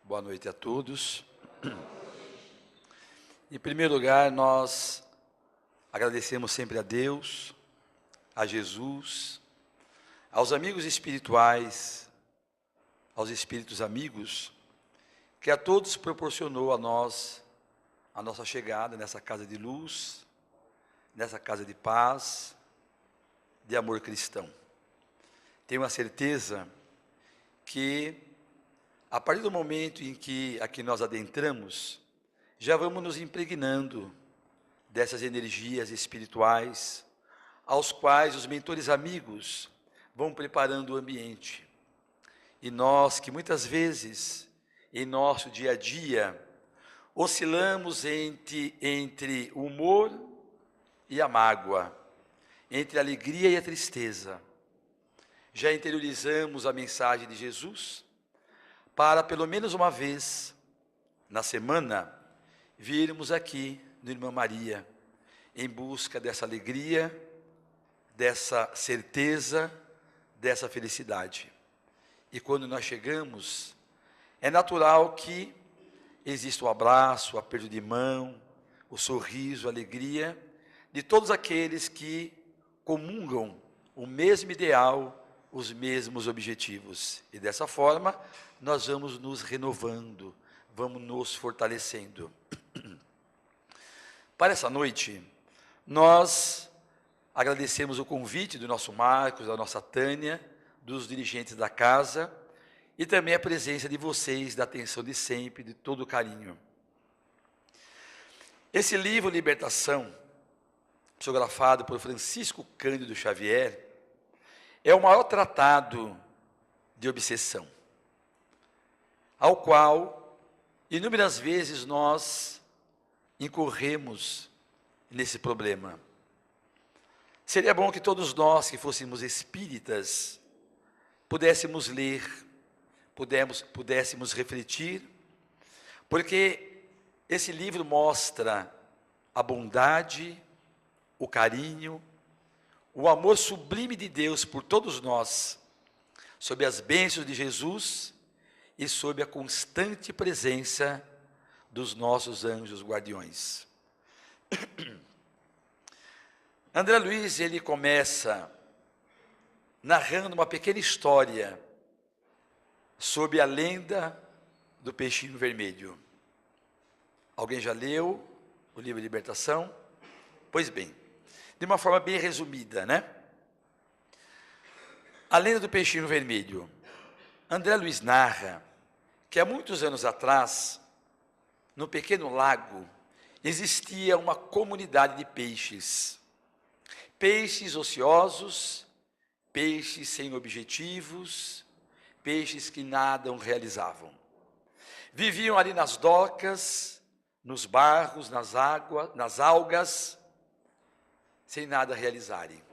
Boa noite a todos. Em primeiro lugar, nós agradecemos sempre a Deus, a Jesus, aos amigos espirituais, aos espíritos amigos, que a todos proporcionou a nós a nossa chegada nessa casa de luz, nessa casa de paz, de amor cristão. Tenho a certeza que, a partir do momento em que aqui nós adentramos, já vamos nos impregnando dessas energias espirituais, aos quais os mentores amigos vão preparando o ambiente. E nós que muitas vezes, em nosso dia a dia, oscilamos entre o humor e a mágoa, entre a alegria e a tristeza, já interiorizamos a mensagem de Jesus, para pelo menos uma vez na semana, virmos aqui no Irmã Maria, em busca dessa alegria, dessa certeza, dessa felicidade. E quando nós chegamos, é natural que exista o abraço, o aperto de mão, o sorriso, a alegria, de todos aqueles que comungam o mesmo ideal, os mesmos objetivos. E dessa forma, nós vamos nos renovando, vamos nos fortalecendo. Para essa noite, nós agradecemos o convite do nosso Marcos, da nossa Tânia, dos dirigentes da casa, e também a presença de vocês, da atenção de sempre, de todo o carinho. Esse livro, Libertação, psicografado por Francisco Cândido Xavier, é o maior tratado de obsessão, ao qual inúmeras vezes nós incorremos nesse problema. Seria bom que todos nós que fôssemos espíritas pudéssemos ler, pudéssemos refletir, porque esse livro mostra a bondade, o carinho, o amor sublime de Deus por todos nós, sob as bênçãos de Jesus e sob a constante presença dos nossos anjos guardiões. André Luiz, ele começa narrando uma pequena história sobre a lenda do peixinho vermelho. Alguém já leu o livro Libertação? Pois bem, de uma forma bem resumida, né? A lenda do peixinho vermelho. André Luiz narra que há muitos anos atrás, no pequeno lago, existia uma comunidade de peixes. Peixes ociosos, peixes sem objetivos, peixes que nada realizavam. Viviam ali nas docas, nos barros, nas águas, nas algas, sem nada realizarem.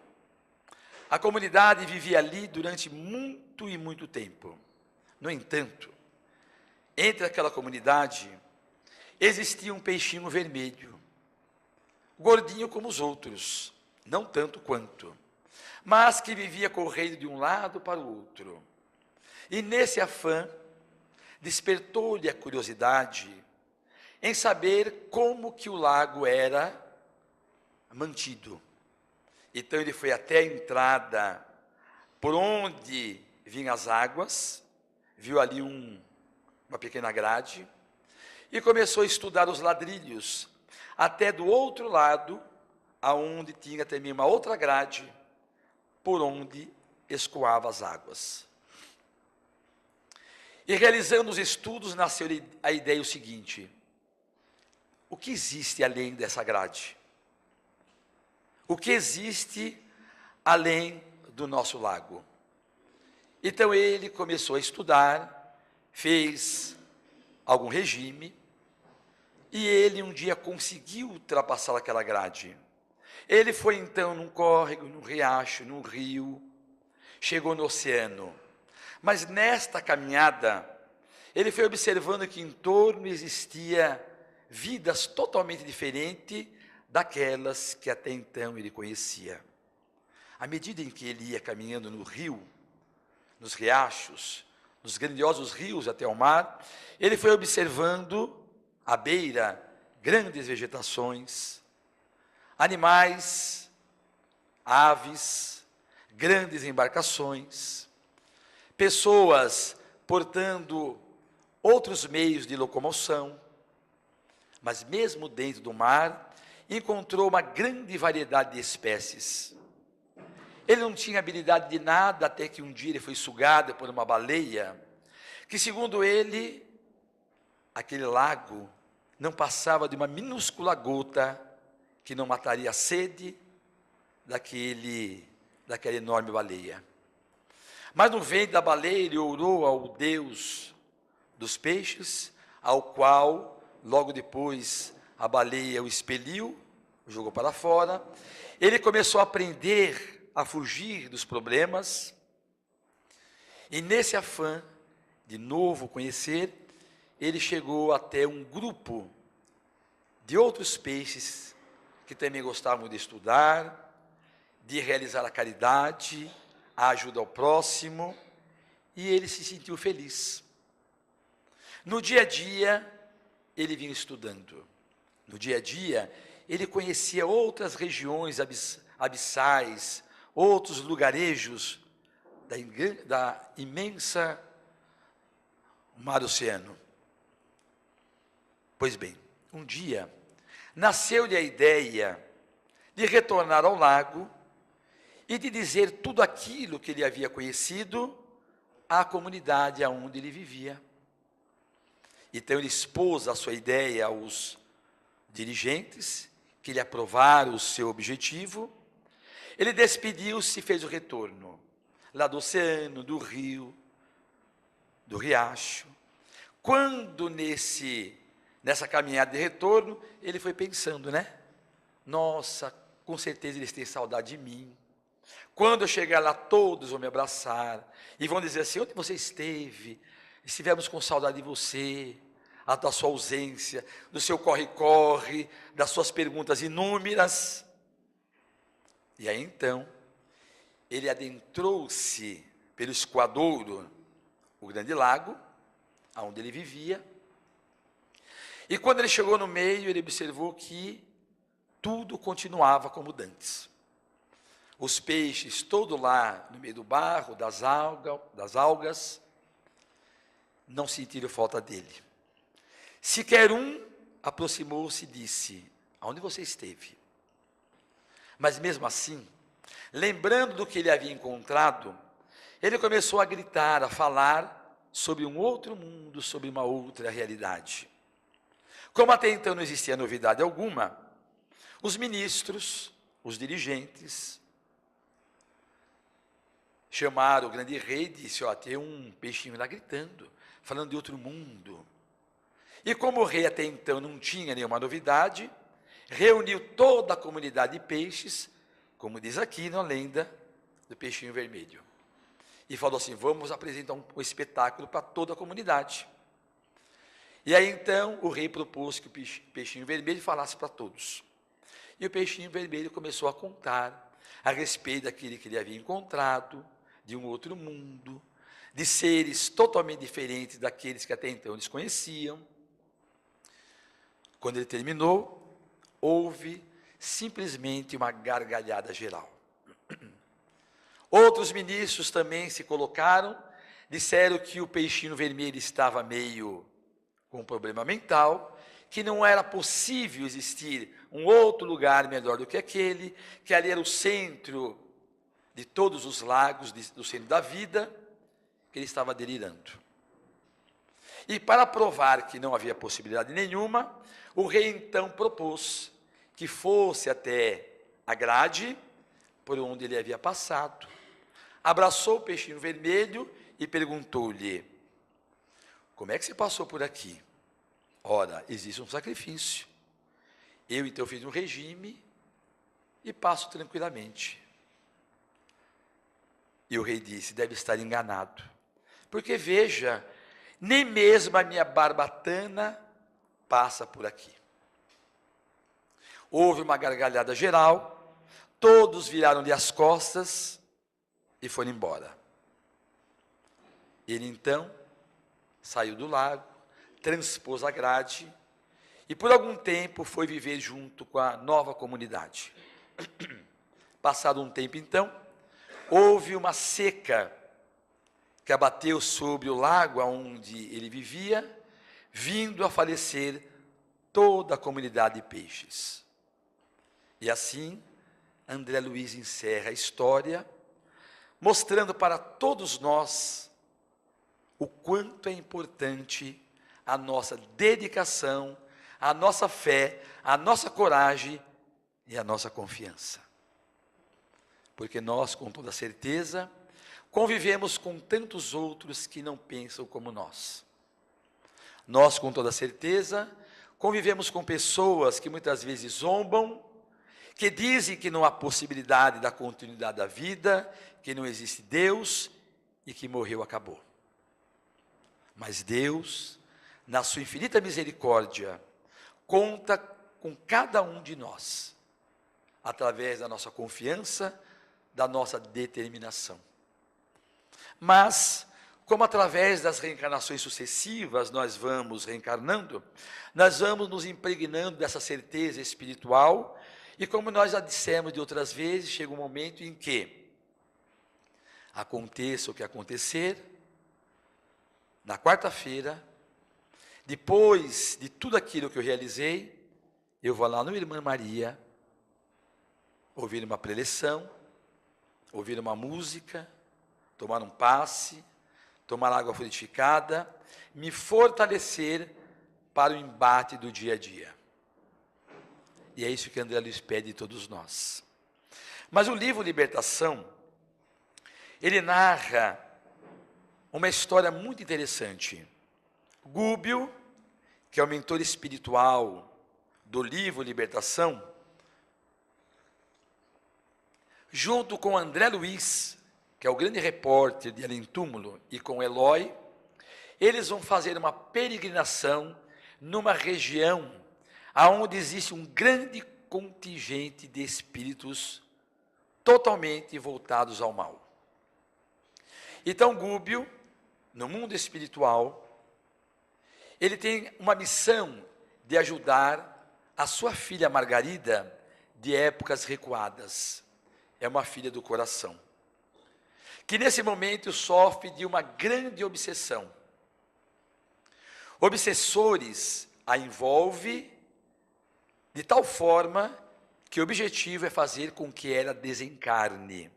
A comunidade vivia ali durante muito e muito tempo. No entanto, entre aquela comunidade, existia um peixinho vermelho, gordinho como os outros, não tanto quanto, mas que vivia correndo de um lado para o outro. E nesse afã, despertou-lhe a curiosidade em saber como que o lago era mantido. Então ele foi até a entrada por onde vinham as águas, viu ali uma pequena grade, e começou a estudar os ladrilhos, até do outro lado, aonde tinha também uma outra grade, por onde escoava as águas. E realizando os estudos, nasceu a ideia o seguinte: o que existe além dessa grade? O que existe além do nosso lago? Então ele começou a estudar, fez algum regime, e ele um dia conseguiu ultrapassar aquela grade. Ele foi então num córrego, num riacho, num rio, chegou no oceano. Mas nesta caminhada, ele foi observando que em torno existia vidas totalmente diferentes daquelas que até então ele conhecia. À medida em que ele ia caminhando no rio, nos riachos, nos grandiosos rios até o mar, ele foi observando à beira grandes vegetações, animais, aves, grandes embarcações, pessoas portando outros meios de locomoção, mas mesmo dentro do mar, encontrou uma grande variedade de espécies. Ele não tinha habilidade de nada, até que um dia ele foi sugado por uma baleia, que segundo ele, aquele lago não passava de uma minúscula gota que não mataria a sede daquela enorme baleia. Mas no ventre da baleia ele orou ao Deus dos peixes, ao qual logo depois a baleia o expeliu, o jogou para fora. Ele começou a aprender a fugir dos problemas, e nesse afã de novo conhecer, ele chegou até um grupo de outros peixes que também gostavam de estudar, de realizar a caridade, a ajuda ao próximo, e ele se sentiu feliz. No dia a dia, ele vinha estudando. No dia a dia, ele conhecia outras regiões abissais, outros lugarejos da imensa mar oceano. Pois bem, um dia, nasceu-lhe a ideia de retornar ao lago e de dizer tudo aquilo que ele havia conhecido à comunidade aonde ele vivia. Então ele expôs a sua ideia aos dirigentes, que lhe aprovaram o seu objetivo. Ele despediu-se e fez o retorno, lá do oceano, do rio, do riacho. Quando nessa caminhada de retorno, ele foi pensando, né? Nossa, com certeza eles têm saudade de mim. Quando eu chegar lá, todos vão me abraçar e vão dizer assim: onde você esteve? Estivemos com saudade de você, da sua ausência, do seu corre-corre, das suas perguntas inúmeras. E aí então, ele adentrou-se pelo escoadouro, o grande lago, onde ele vivia, e quando ele chegou no meio, ele observou que tudo continuava como dantes. Os peixes, todo lá no meio do barro, das algas, não sentiram falta dele. Sequer um aproximou-se e disse: aonde você esteve? Mas mesmo assim, lembrando do que ele havia encontrado, ele começou a gritar, a falar sobre um outro mundo, sobre uma outra realidade. Como até então não existia novidade alguma, os ministros, os dirigentes, chamaram o grande rei e disse: ó, tem um peixinho lá gritando, falando de outro mundo. E como o rei até então não tinha nenhuma novidade, reuniu toda a comunidade de peixes, como diz aqui na lenda do peixinho vermelho. E falou assim: vamos apresentar um espetáculo para toda a comunidade. E aí então o rei propôs que o peixinho vermelho falasse para todos. E o peixinho vermelho começou a contar a respeito daquele que ele havia encontrado, de um outro mundo, de seres totalmente diferentes daqueles que até então eles conheciam. Quando ele terminou, houve simplesmente uma gargalhada geral. Outros ministros também se colocaram, disseram que o peixinho vermelho estava meio com um problema mental, que não era possível existir um outro lugar melhor do que aquele, que ali era o centro de todos os lagos, do centro da vida, que ele estava delirando. E para provar que não havia possibilidade nenhuma, o rei então propôs que fosse até a grade, por onde ele havia passado, abraçou o peixinho vermelho e perguntou-lhe: como é que você passou por aqui? Ora, existe um sacrifício. Eu então fiz um regime e passo tranquilamente. E o rei disse: deve estar enganado, porque veja, nem mesmo a minha barbatana passa por aqui. Houve uma gargalhada geral, todos viraram-lhe as costas e foram embora. Ele então saiu do lago, transpôs a grade e por algum tempo foi viver junto com a nova comunidade. Passado um tempo então, houve uma seca que abateu sobre o lago onde ele vivia, vindo a falecer toda a comunidade de peixes. E assim, André Luiz encerra a história, mostrando para todos nós o quanto é importante a nossa dedicação, a nossa fé, a nossa coragem e a nossa confiança. Porque nós, com toda certeza, convivemos com tantos outros que não pensam como nós. Nós, com toda certeza, convivemos com pessoas que muitas vezes zombam, que dizem que não há possibilidade da continuidade da vida, que não existe Deus e que morreu, acabou. Mas Deus, na sua infinita misericórdia, conta com cada um de nós, através da nossa confiança, da nossa determinação. Mas, como através das reencarnações sucessivas nós vamos reencarnando, nós vamos nos impregnando dessa certeza espiritual, e como nós já dissemos de outras vezes, chega um momento em que aconteça o que acontecer, na quarta-feira, depois de tudo aquilo que eu realizei, eu vou lá no Irmã Maria, ouvir uma preleção, ouvir uma música, tomar um passe, tomar água frutificada, me fortalecer para o embate do dia a dia. E é isso que André Luiz pede de todos nós. Mas o livro Libertação, ele narra uma história muito interessante. Gúbio, que é o mentor espiritual do livro Libertação, junto com André Luiz, que é o grande repórter de Além Túmulo, e com Eloy, eles vão fazer uma peregrinação numa região onde existe um grande contingente de espíritos totalmente voltados ao mal. Então, Gúbio, no mundo espiritual, ele tem uma missão de ajudar a sua filha Margarida de épocas recuadas. É uma filha do coração, que nesse momento sofre de uma grande obsessão. Obsessores a envolve de tal forma que o objetivo é fazer com que ela desencarne.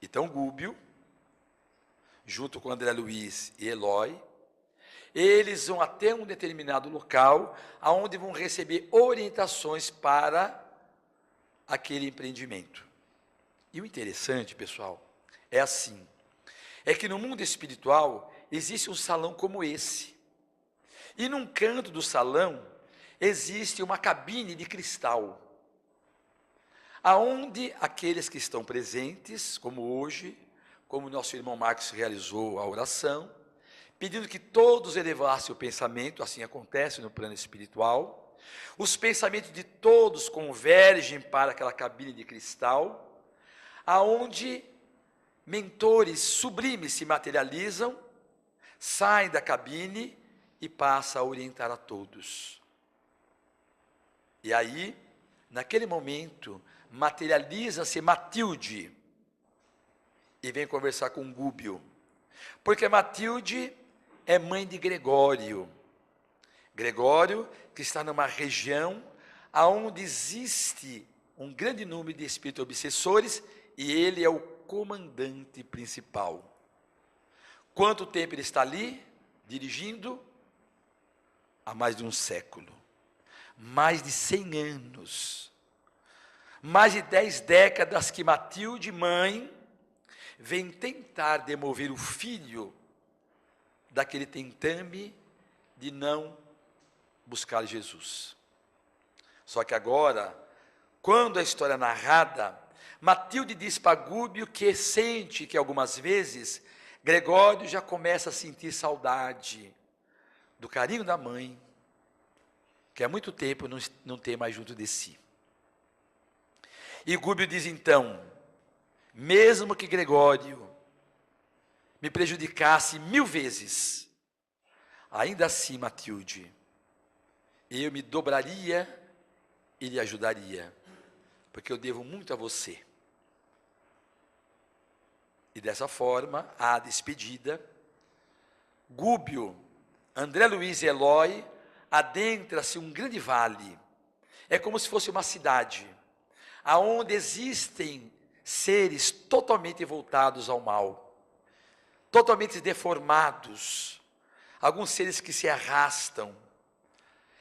Então, Gúbio, junto com André Luiz e Eloy, eles vão até um determinado local, onde vão receber orientações para aquele empreendimento. E o interessante, pessoal, é assim, é que no mundo espiritual existe um salão como esse, e num canto do salão existe uma cabine de cristal, aonde aqueles que estão presentes, como hoje, como nosso irmão Marcos realizou a oração, pedindo que todos elevassem o pensamento, assim acontece no plano espiritual, os pensamentos de todos convergem para aquela cabine de cristal, aonde mentores sublimes se materializam, saem da cabine e passam a orientar a todos. E aí, naquele momento, materializa-se Matilde e vem conversar com Gúbio, porque Matilde é mãe de Gregório. Gregório, que está numa região onde existe um grande número de espíritos obsessores, e ele é o comandante principal. Quanto tempo ele está ali, dirigindo? Há mais de um século. Mais de 100 anos. Mais de 10 décadas que Matilde, mãe, vem tentar demover o filho daquele tentame de não buscar Jesus. Só que agora, quando a história é narrada, Matilde diz para Gúbio que sente que algumas vezes Gregório já começa a sentir saudade do carinho da mãe, que há muito tempo não tem mais junto de si. E Gúbio diz então, mesmo que Gregório me prejudicasse 1000 vezes, ainda assim, Matilde, eu me dobraria e lhe ajudaria, porque eu devo muito a você. E dessa forma, à despedida, Gúbio, André Luiz e Eloy adentra-se um grande vale. É como se fosse uma cidade, aonde existem seres totalmente voltados ao mal, totalmente deformados, alguns seres que se arrastam,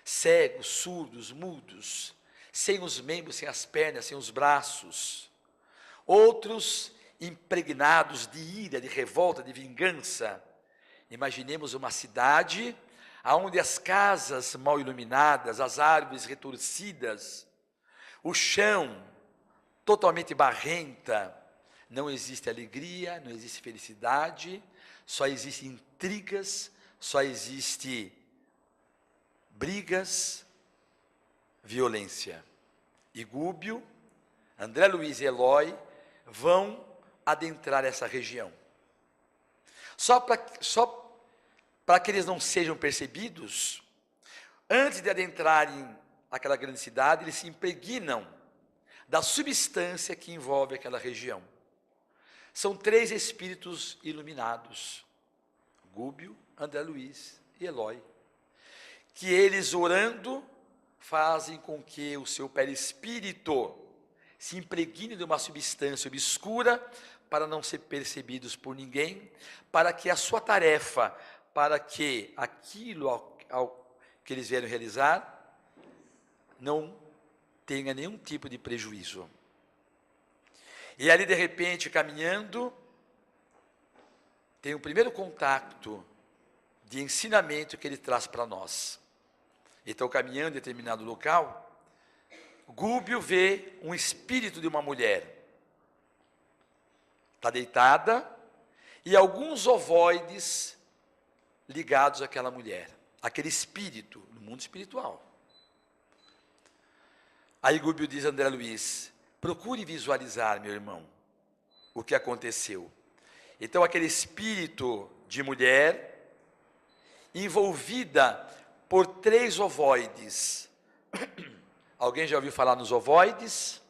cegos, surdos, mudos, sem os membros, sem as pernas, sem os braços, outros impregnados de ira, de revolta, de vingança. Imaginemos uma cidade onde as casas mal iluminadas, as árvores retorcidas, o chão totalmente barrenta, não existe alegria, não existe felicidade, só existem intrigas, só existe brigas, violência. E Gúbio, André Luiz e Eloy vão adentrar essa região. Só para que eles não sejam percebidos, antes de adentrarem aquela grande cidade, eles se impregnam da substância que envolve aquela região. São 3 espíritos iluminados, Gúbio, André Luiz e Eloy, que eles orando fazem com que o seu perispírito se impregne de uma substância obscura para não ser percebidos por ninguém, para que a sua tarefa, para que aquilo ao que eles vieram realizar, não tenha nenhum tipo de prejuízo. E ali de repente, caminhando, tem o primeiro contato de ensinamento que ele traz para nós. Então, caminhando em determinado local, Gúbio vê um espírito de uma mulher. Está deitada, e alguns ovoides ligados àquela mulher, aquele espírito, no mundo espiritual. Aí Gúbio diz a André Luiz, procure visualizar, meu irmão, o que aconteceu. Então, aquele espírito de mulher, envolvida por 3 ovoides. Alguém já ouviu falar nos ovoides?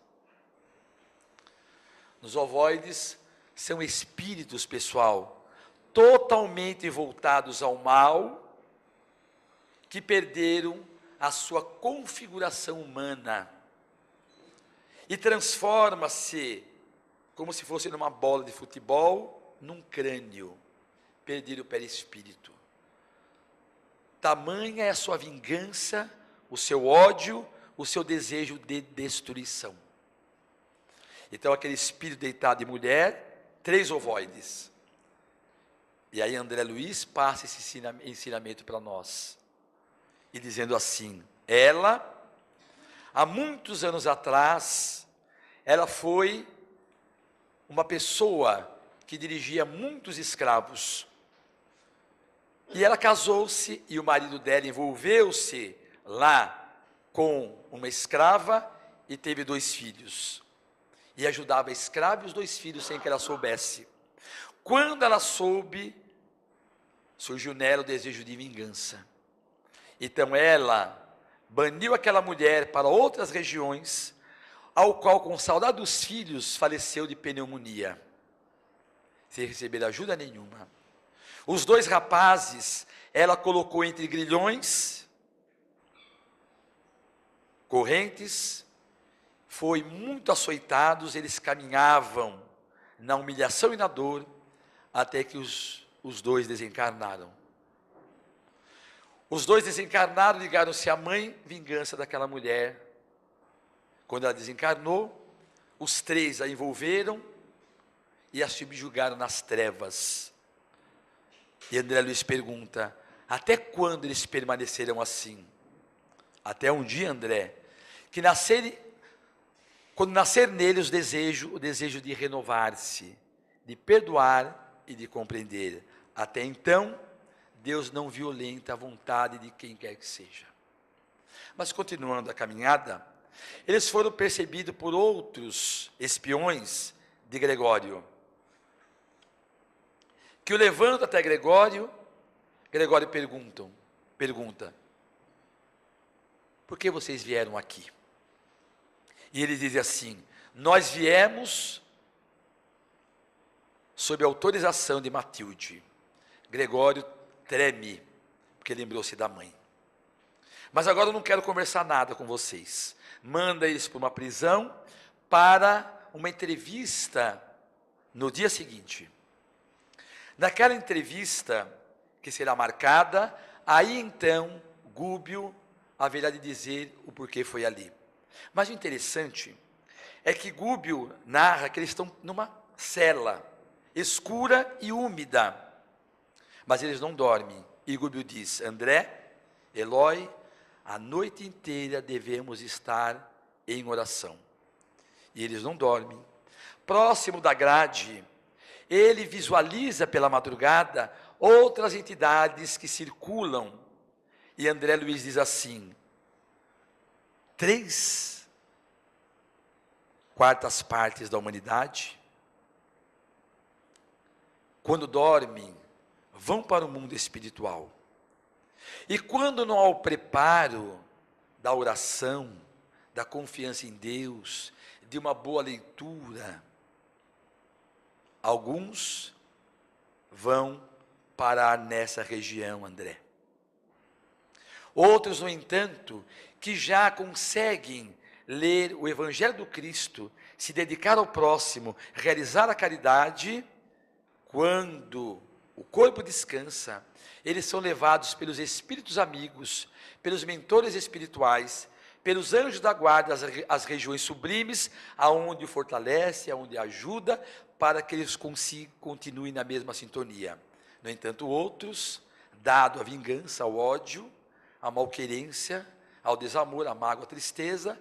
Nos ovoides são espíritos, pessoal, totalmente voltados ao mal, que perderam a sua configuração humana e transforma-se, como se fosse numa bola de futebol, num crânio, perderam o perispírito. Tamanha é a sua vingança, o seu ódio, o seu desejo de destruição. Então, aquele espírito deitado de mulher, 3 ovoides. E aí André Luiz passa esse ensinamento para nós. E dizendo assim, ela, há muitos anos atrás, ela foi uma pessoa que dirigia muitos escravos. E ela casou-se e o marido dela envolveu-se lá com uma escrava e teve 2 filhos. E ajudava a escrava e os 2 filhos sem que ela soubesse. Quando ela soube, surgiu nela o desejo de vingança. Então ela baniu aquela mulher para outras regiões, ao qual, com saudade dos filhos, faleceu de pneumonia, sem receber ajuda nenhuma. Os 2 rapazes, ela colocou entre grilhões, correntes, foi muito açoitados, eles caminhavam na humilhação e na dor, até que os 2 desencarnaram. Os 2 desencarnaram, ligaram-se à mãe, vingança daquela mulher. Quando ela desencarnou, os 3 a envolveram e a subjugaram nas trevas. E André Luiz pergunta, até quando eles permanecerão assim? Até um dia, André, que quando nascer nele o desejo de renovar-se, de perdoar e de compreender. Até então, Deus não violenta a vontade de quem quer que seja. Mas continuando a caminhada, eles foram percebidos por outros espiões de Gregório, que o levantam até Gregório. Gregório pergunta, por que vocês vieram aqui? E ele diz assim, nós viemos sob a autorização de Matilde. Gregório treme, porque lembrou-se da mãe. Mas agora eu não quero conversar nada com vocês. Manda eles para uma prisão, para uma entrevista no dia seguinte. Naquela entrevista, que será marcada, aí então, Gúbio haverá de dizer o porquê foi ali. Mas o interessante é que Gúbio narra que eles estão numa cela, escura e úmida, mas eles não dormem. E Gúbio diz, André, Elói, a noite inteira devemos estar em oração. E eles não dormem. Próximo da grade, ele visualiza pela madrugada outras entidades que circulam. E André Luiz diz assim, 3/4 da humanidade, quando dormem, vão para o mundo espiritual. E quando não há o preparo da oração, da confiança em Deus, de uma boa leitura, alguns vão parar nessa região, André. Outros, no entanto, que já conseguem ler o Evangelho do Cristo, se dedicar ao próximo, realizar a caridade, quando o corpo descansa, eles são levados pelos espíritos amigos, pelos mentores espirituais, pelos anjos da guarda, as regiões sublimes, aonde o fortalece, aonde ajuda, para que eles continuem na mesma sintonia. No entanto, outros, dado a vingança, ao ódio, à malquerência, ao desamor, à mágoa, à tristeza,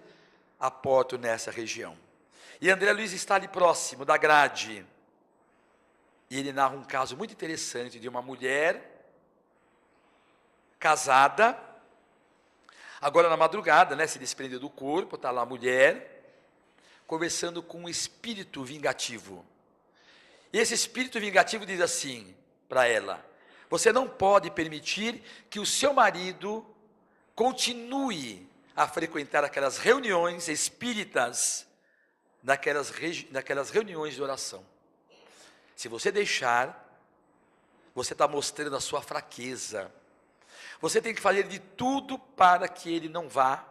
aportam nessa região. E André Luiz está ali próximo da grade, e ele narra um caso muito interessante de uma mulher casada, agora na madrugada, se desprendeu do corpo, está lá a mulher, conversando com um espírito vingativo. E esse espírito vingativo diz assim para ela, você não pode permitir que o seu marido continue a frequentar aquelas reuniões espíritas, naquelas reuniões de oração. Se você deixar, você está mostrando a sua fraqueza. Você tem que fazer de tudo para que ele não vá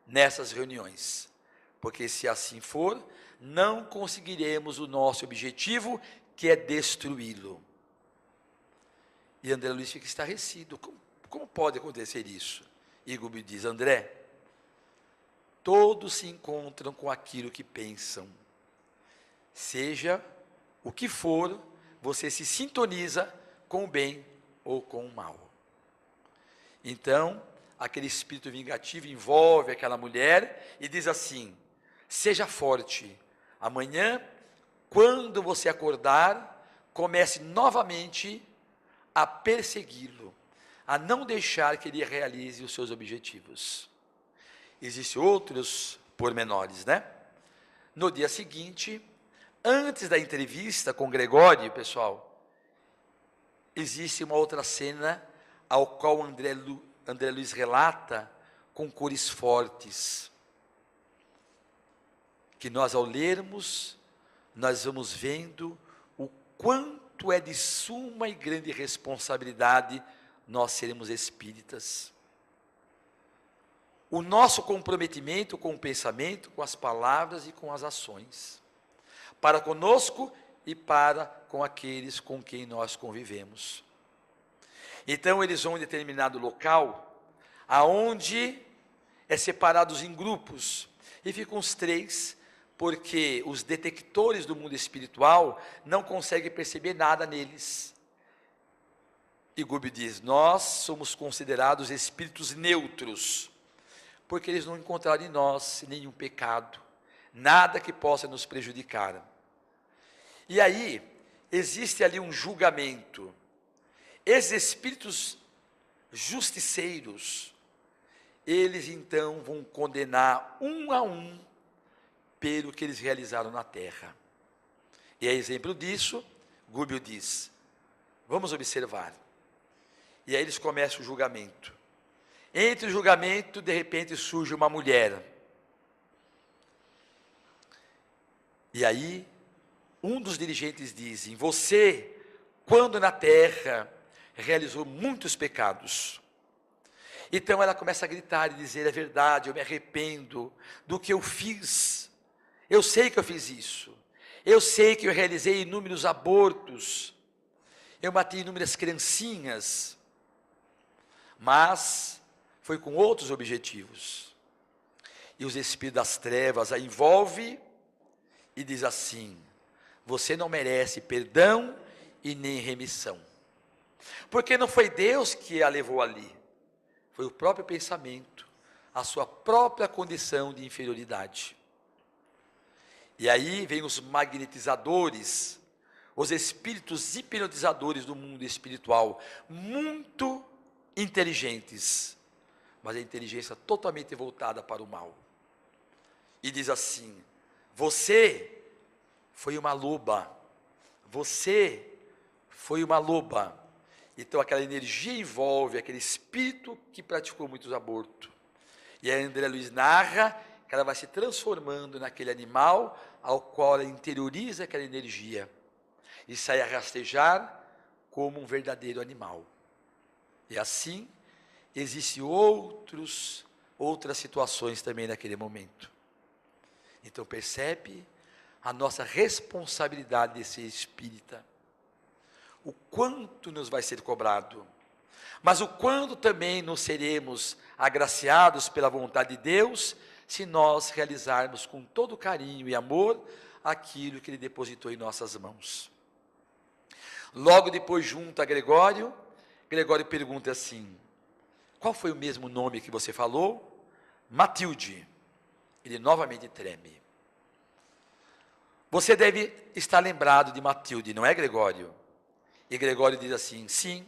nessas reuniões. Porque se assim for, não conseguiremos o nosso objetivo, que é destruí-lo. E André Luiz fica estarrecido. Como pode acontecer isso? E Gúbio diz, André, todos se encontram com aquilo que pensam. Seja o que for, você se sintoniza com o bem ou com o mal. Então, aquele espírito vingativo envolve aquela mulher e diz assim, seja forte, amanhã, quando você acordar, comece novamente a persegui-lo, a não deixar que ele realize os seus objetivos. Existem outros pormenores, No dia seguinte, antes da entrevista com Gregório, pessoal, existe uma outra cena ao qual André Luiz relata com cores fortes, que nós ao lermos, nós vamos vendo o quanto é de suma e grande responsabilidade nós seremos espíritas. O nosso comprometimento com o pensamento, com as palavras e com as ações, para conosco e para com aqueles com quem nós convivemos. Então eles vão em determinado local, aonde é separados em grupos, e ficam os 3, porque os detectores do mundo espiritual não conseguem perceber nada neles. E Gúbio diz, nós somos considerados espíritos neutros, porque eles não encontraram em nós nenhum pecado, nada que possa nos prejudicar. E aí, existe ali um julgamento. Esses espíritos justiceiros, eles então vão condenar um a um, pelo que eles realizaram na terra. E a exemplo disso, Gúbio diz, Vamos observar. E aí eles começam o julgamento. Entre o julgamento, de repente surge uma mulher. E aí, um dos dirigentes diz: você, quando na terra, realizou muitos pecados. Então ela começa a gritar e dizer: é verdade, eu me arrependo do que eu fiz. Eu sei que eu fiz isso. Eu sei que eu realizei inúmeros abortos. Eu matei inúmeras criancinhas. Mas foi com outros objetivos. E os espíritos das trevas a envolvem e diz assim: você não merece perdão e nem remissão. Porque não foi Deus que a levou ali. Foi o próprio pensamento, a sua própria condição de inferioridade. E aí vem os magnetizadores, os espíritos hipnotizadores do mundo espiritual, muito inteligentes, mas a inteligência totalmente voltada para o mal. E diz assim: você foi uma loba, você foi uma loba. Então aquela energia envolve aquele espírito que praticou muitos abortos. E a André Luiz narra que ela vai se transformando naquele animal ao qual ela interioriza aquela energia e sai a rastejar como um verdadeiro animal. E assim existem outras situações também naquele momento. Então percebe a nossa responsabilidade de ser espírita. O quanto nos vai ser cobrado, mas o quanto também nos seremos agraciados pela vontade de Deus, se nós realizarmos com todo carinho e amor aquilo que Ele depositou em nossas mãos. Logo depois, junto a Gregório, Gregório pergunta assim: qual foi o mesmo nome que você falou? Matilde. Ele novamente treme. Você deve estar lembrado de Matilde, não é, Gregório? E Gregório diz assim: sim,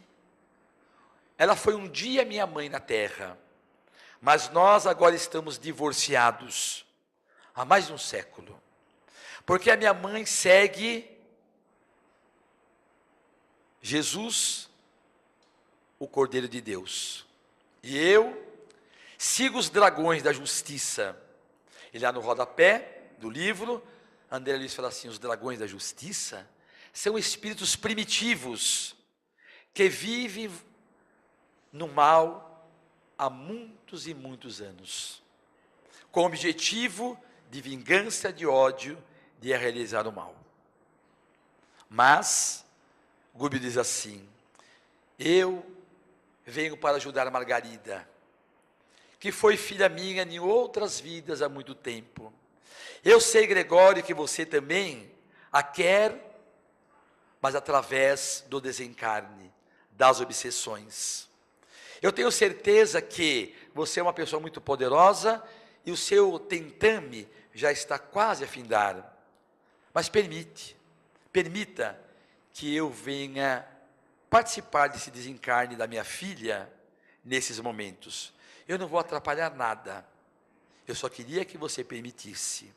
ela foi um dia minha mãe na terra, mas nós agora estamos divorciados há mais de um século, porque a minha mãe segue Jesus, o Cordeiro de Deus, e eu sigo os dragões da justiça. E lá no rodapé do livro, André Luiz fala assim: os dragões da justiça são espíritos primitivos que vivem no mal há muitos e muitos anos, com o objetivo de vingança, de ódio, de realizar o mal. Mas Gúbio diz assim: eu venho para ajudar a Margarida, que foi filha minha em outras vidas há muito tempo. Eu sei, Gregório, que você também a quer, mas através do desencarne, das obsessões. Eu tenho certeza que você é uma pessoa muito poderosa e o seu tentame já está quase a findar. Mas permita que eu venha participar desse desencarne da minha filha nesses momentos. Eu não vou atrapalhar nada. Eu só queria que você permitisse.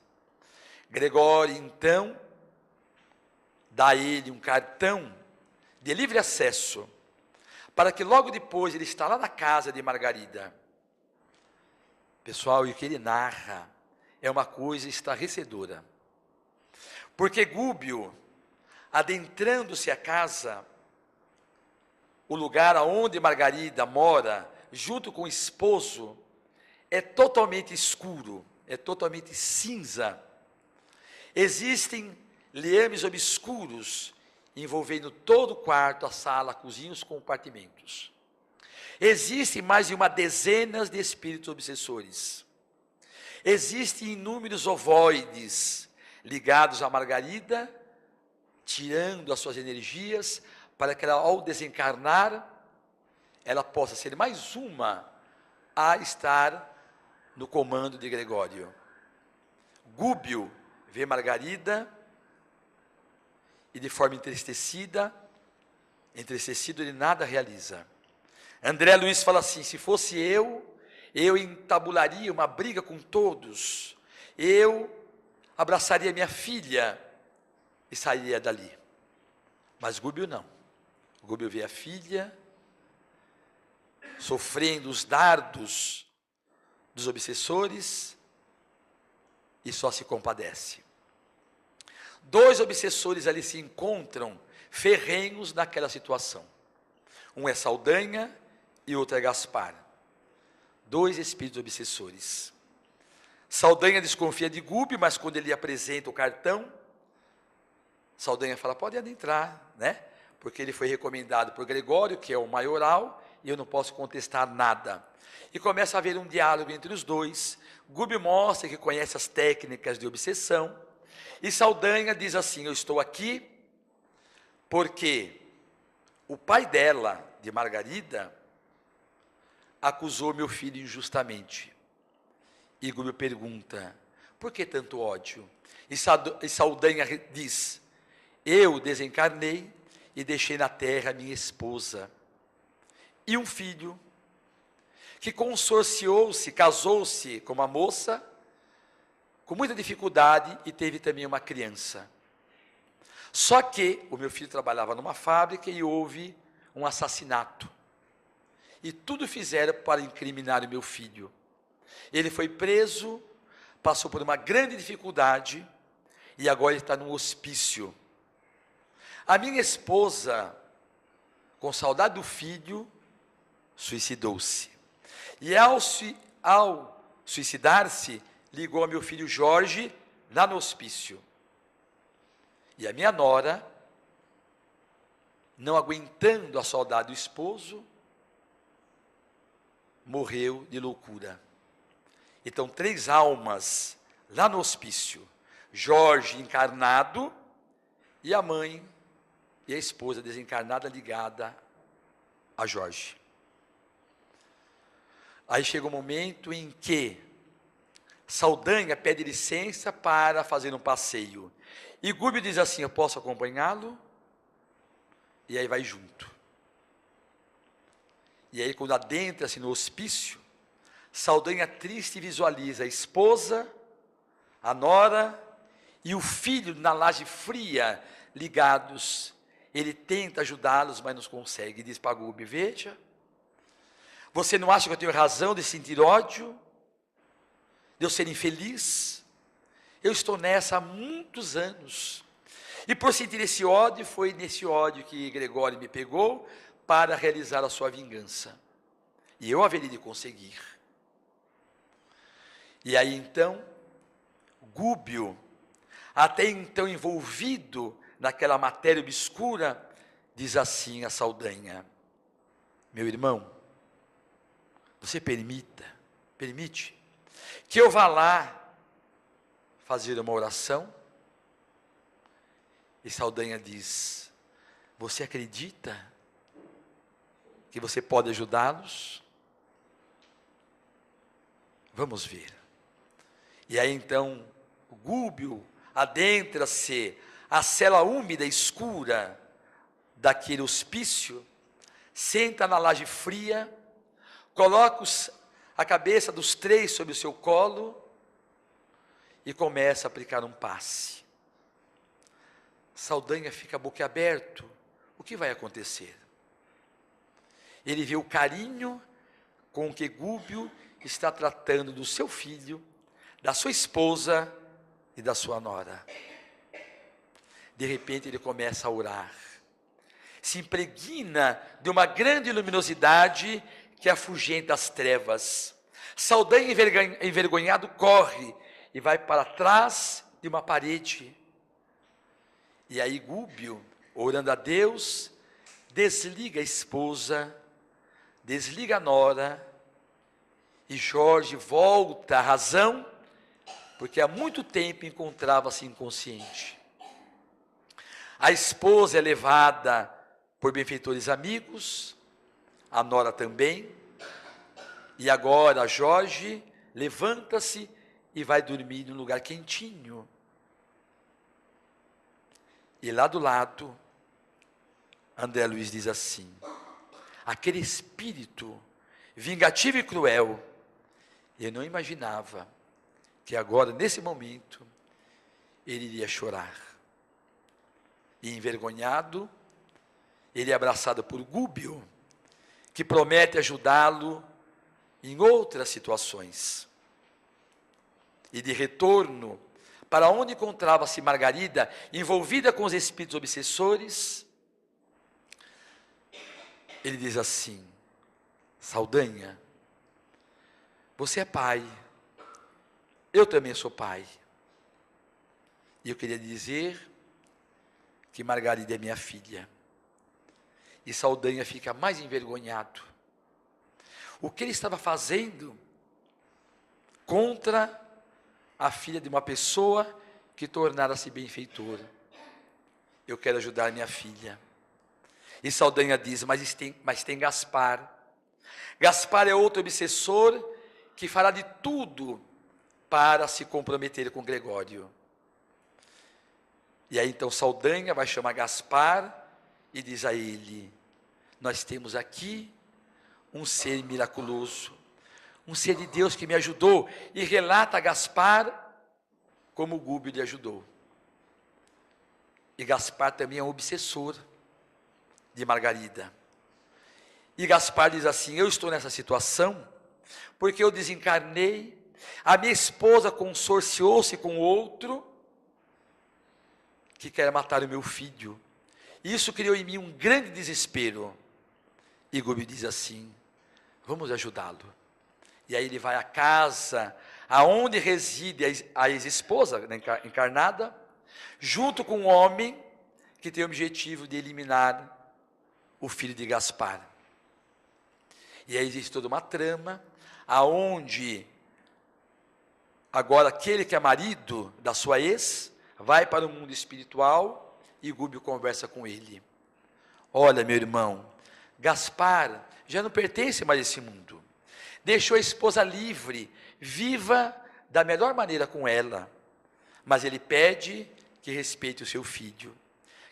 Gregório, então, dá a ele um cartão de livre acesso, para que logo depois ele está lá na casa de Margarida. Pessoal, e o que ele narra é uma coisa estarrecedora. Porque Gúbio, adentrando-se a casa, o lugar aonde Margarida mora, junto com o esposo, é totalmente escuro, é totalmente cinza. Existem liames obscuros envolvendo todo o quarto, a sala, a cozinha, os compartimentos. Existem mais de uma dezena de espíritos obsessores. Existem inúmeros ovoides ligados a Margarida, tirando as suas energias, para que ela, ao desencarnar, ela possa ser mais uma a estar no comando de Gregório. Gúbio vê Margarida e de forma entristecido ele nada realiza. André Luiz fala assim: se fosse eu entabularia uma briga com todos, eu abraçaria minha filha e sairia dali. Mas Gúbio não. Gúbio vê a filha sofrendo os dardos dos obsessores e só se compadece. Dois obsessores ali se encontram ferrenhos naquela situação. Um é Saldanha e outro é Gaspar. Dois espíritos obsessores. Saldanha desconfia de Gúbio, mas quando ele apresenta o cartão, Saldanha fala, pode adentrar, né? Porque ele foi recomendado por Gregório, que é o maioral, e eu não posso contestar nada. E começa a haver um diálogo entre os dois. Gúbio mostra que conhece as técnicas de obsessão, e Saldanha diz assim, eu estou aqui porque o pai dela, de Margarida, acusou meu filho injustamente. E Gúbio pergunta, por que tanto ódio? E Saldanha diz, eu desencarnei e deixei na terra minha esposa e um filho que consorciou-se, casou-se com uma moça com muita dificuldade e teve também uma criança. Só que o meu filho trabalhava numa fábrica e houve um assassinato. E tudo fizeram para incriminar o meu filho. Ele foi preso, passou por uma grande dificuldade e agora ele está num hospício. A minha esposa, com saudade do filho, suicidou-se. E ao suicidar-se, ligou ao meu filho Jorge, lá no hospício. E a minha nora, não aguentando a saudade do esposo, morreu de loucura. Então, 3 almas lá no hospício. Jorge encarnado e a mãe e a esposa desencarnada ligada a Jorge. Aí chega um momento em que Saldanha pede licença para fazer um passeio. E Gúbio diz assim, eu posso acompanhá-lo? E aí vai junto. E aí quando adentra-se no hospício, Saldanha triste visualiza a esposa, a nora e o filho na laje fria, ligados. Ele tenta ajudá-los, mas não consegue. Diz para Gúbio, veja, você não acha que eu tenho razão de sentir ódio? De eu ser infeliz? Eu estou nessa há muitos anos. E por sentir esse ódio, foi nesse ódio que Gregório me pegou para realizar a sua vingança. E eu haveria de conseguir. E aí então, Gúbio, até então envolvido naquela matéria obscura, diz assim a Saldanha, meu irmão, você permite que eu vá lá fazer uma oração? E Saldanha diz, você acredita que você pode ajudá-los? Vamos ver. E aí então, Gúbio adentra-se à cela úmida, escura, daquele hospício, senta na laje fria, coloca a cabeça dos 3 sobre o seu colo e começa a aplicar um passe. Saldanha fica boquiaberto, o que vai acontecer? Ele vê o carinho com que Gúbio está tratando do seu filho, da sua esposa e da sua nora. De repente ele começa a orar, se impregna de uma grande luminosidade que afugenta as trevas. Saldanha envergonhado corre e vai para trás de uma parede. E aí Gúbio, orando a Deus, desliga a esposa, desliga a nora, e Jorge volta à razão, porque há muito tempo encontrava-se inconsciente. A esposa é levada por benfeitores amigos, a nora também, e agora Jorge levanta-se e vai dormir num lugar quentinho. E lá do lado, André Luiz diz assim, aquele espírito vingativo e cruel, eu não imaginava que agora, nesse momento, ele iria chorar. E envergonhado, ele é abraçado por Gúbio, que promete ajudá-lo em outras situações. E de retorno, para onde encontrava-se Margarida, envolvida com os espíritos obsessores, ele diz assim: Saldanha, você é pai, eu também sou pai. E eu queria dizer que Margarida é minha filha. E Saldanha fica mais envergonhado. O que ele estava fazendo contra a filha de uma pessoa que tornara-se benfeitora? Eu quero ajudar minha filha. E Saldanha diz, mas tem Gaspar. Gaspar é outro obsessor que fará de tudo para se comprometer com Gregório. E aí então Saldanha vai chamar Gaspar e diz a ele: nós temos aqui um ser miraculoso, um ser de Deus que me ajudou. E relata a Gaspar como Gúbio lhe ajudou. E Gaspar também é um obsessor de Margarida. E Gaspar diz assim: eu estou nessa situação porque eu desencarnei, a minha esposa consorciou-se com outro que quer matar o meu filho. Isso criou em mim um grande desespero. E Gúbio diz assim: vamos ajudá-lo. E aí ele vai à casa aonde reside a ex-esposa encarnada, junto com um homem que tem o objetivo de eliminar o filho de Gaspar. E aí existe toda uma trama, aonde agora aquele que é marido da sua ex, vai para o mundo espiritual e Gúbio conversa com ele. Olha, meu irmão, Gaspar já não pertence mais a esse mundo. Deixou a esposa livre, viva da melhor maneira com ela. Mas ele pede que respeite o seu filho,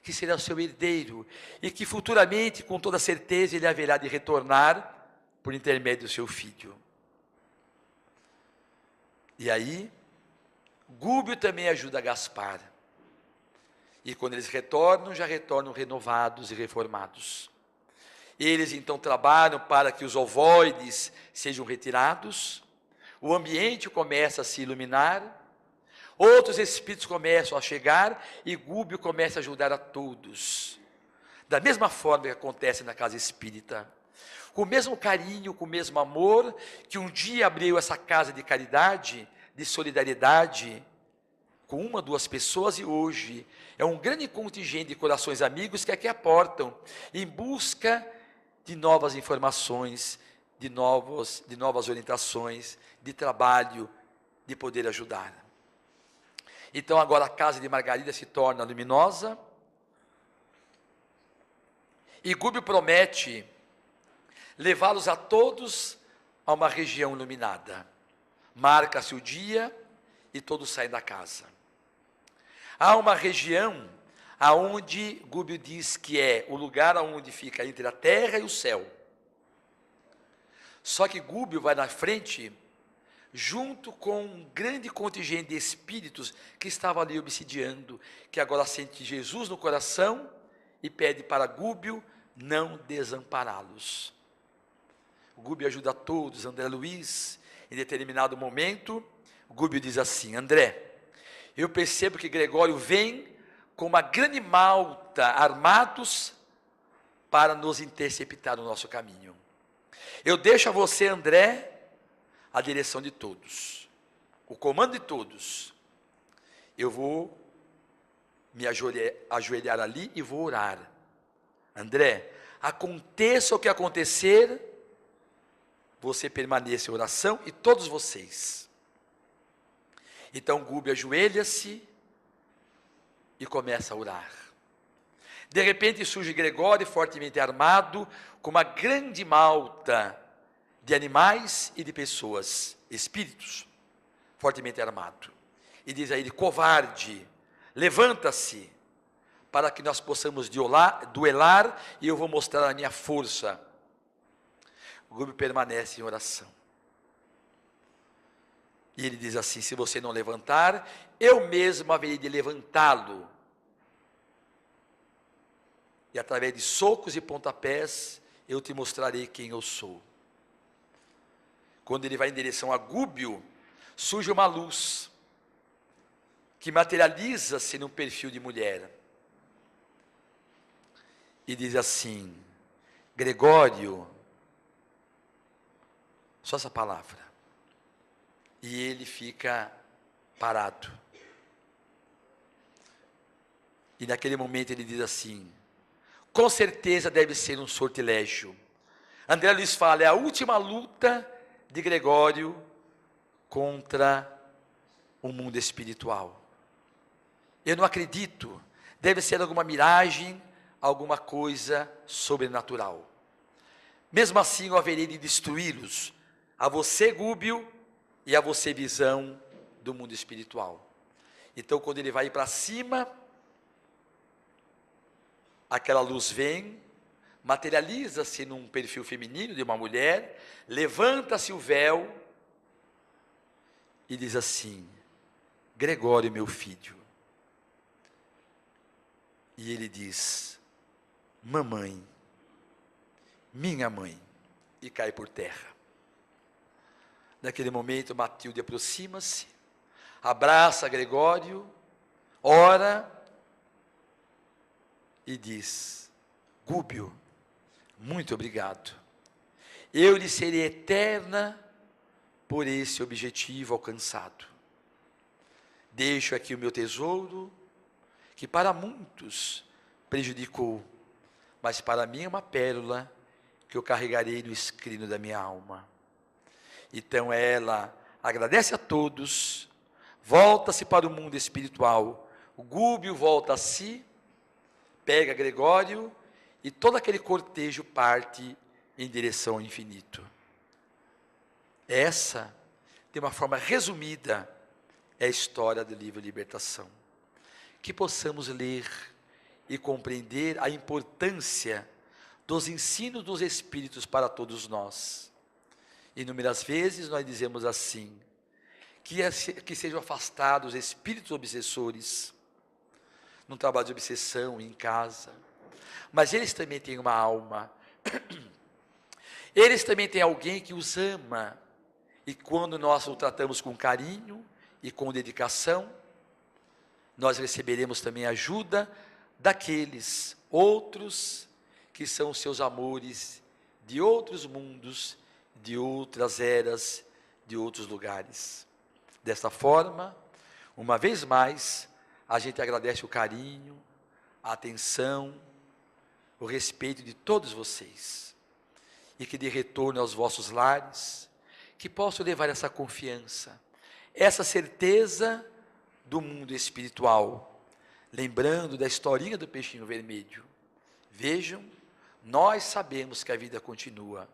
que será o seu herdeiro, e que futuramente, com toda certeza, ele haverá de retornar por intermédio do seu filho. E aí, Gúbio também ajuda Gaspar. E quando eles retornam, já retornam renovados e reformados. Eles então trabalham para que os ovoides sejam retirados, o ambiente começa a se iluminar, outros espíritos começam a chegar e Gúbio começa a ajudar a todos. Da mesma forma que acontece na casa espírita, com o mesmo carinho, com o mesmo amor, que um dia abriu essa casa de caridade, de solidariedade, com uma, duas pessoas, e hoje é um grande contingente de corações amigos que aqui aportam, em busca de novas informações, de novas orientações, de trabalho, de poder ajudar. Então agora a casa de Margarida se torna luminosa, e Gúbio promete levá-los a todos a uma região iluminada. Marca-se o dia e todos saem da casa. Há uma região aonde Gúbio diz que é o lugar onde fica entre a terra e o céu. Só que Gúbio vai na frente, junto com um grande contingente de espíritos que estavam ali obsidiando, que agora sente Jesus no coração e pede para Gúbio não desampará-los. Gúbio ajuda a todos. André Luiz, em determinado momento, Gúbio diz assim: André, eu percebo que Gregório vem com uma grande malta armados para nos interceptar no nosso caminho. Eu deixo a você, André, a direção de todos, o comando de todos. Eu vou me ajoelhar ali e vou orar. André, aconteça o que acontecer, você permaneça em oração e todos vocês. Então Gúbio ajoelha-se e começa a orar. De repente surge Gregório, fortemente armado, com uma grande malta de animais e de pessoas, espíritos, fortemente armado. E diz a ele: covarde, levanta-se, para que nós possamos duelar, e eu vou mostrar a minha força. O Gúbio permanece em oração. E ele diz assim: se você não levantar, eu mesmo haverei de levantá-lo. e através de socos e pontapés, eu te mostrarei quem eu sou. Quando ele vai em direção a Gúbio, surge uma luz, que materializa-se num perfil de mulher, e diz assim: Gregório, só essa palavra, e ele fica parado, e naquele momento ele diz assim: com certeza deve ser um sortilégio. André Luiz fala, é a última luta de Gregório contra o mundo espiritual. Eu não acredito, deve ser alguma miragem, alguma coisa sobrenatural. Mesmo assim eu haverei de destruí-los, a você Gúbio e a você visão do mundo espiritual. Então quando ele vai para cima, aquela luz vem, materializa-se num perfil feminino de uma mulher, levanta-se o véu e diz assim: Gregório, meu filho. E ele diz: mamãe, minha mãe, e cai por terra. Naquele momento, Matilde aproxima-se, abraça Gregório, ora e diz: Gúbio, muito obrigado. Eu lhe serei eterna por esse objetivo alcançado. Deixo aqui o meu tesouro, que para muitos prejudicou, mas para mim é uma pérola que eu carregarei no escrino da minha alma. Então ela agradece a todos, volta-se para o mundo espiritual, o Gúbio volta a si, pega Gregório e todo aquele cortejo parte em direção ao infinito. Essa, de uma forma resumida, é a história do livro Libertação. Que possamos ler e compreender a importância dos ensinos dos Espíritos para todos nós. Inúmeras vezes nós dizemos assim, que sejam afastados os espíritos obsessores, no trabalho de obsessão, em casa, mas eles também têm uma alma, eles também têm alguém que os ama, e quando nós o tratamos com carinho e com dedicação, nós receberemos também ajuda daqueles outros que são seus amores de outros mundos, de outras eras, de outros lugares. Desta forma, uma vez mais, a gente agradece o carinho, a atenção, o respeito de todos vocês, e que dê retorno aos vossos lares, que possam levar essa confiança, essa certeza do mundo espiritual, lembrando da historinha do peixinho vermelho. Vejam, nós sabemos que a vida continua,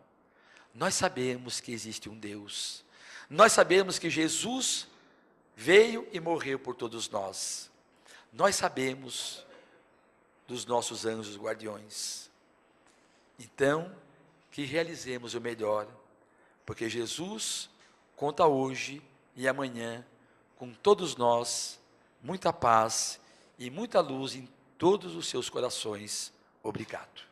nós sabemos que existe um Deus, nós sabemos que Jesus veio e morreu por todos nós, nós sabemos dos nossos anjos guardiões. Então, que realizemos o melhor, porque Jesus conta hoje e amanhã com todos nós, muita paz e muita luz em todos os seus corações. Obrigado.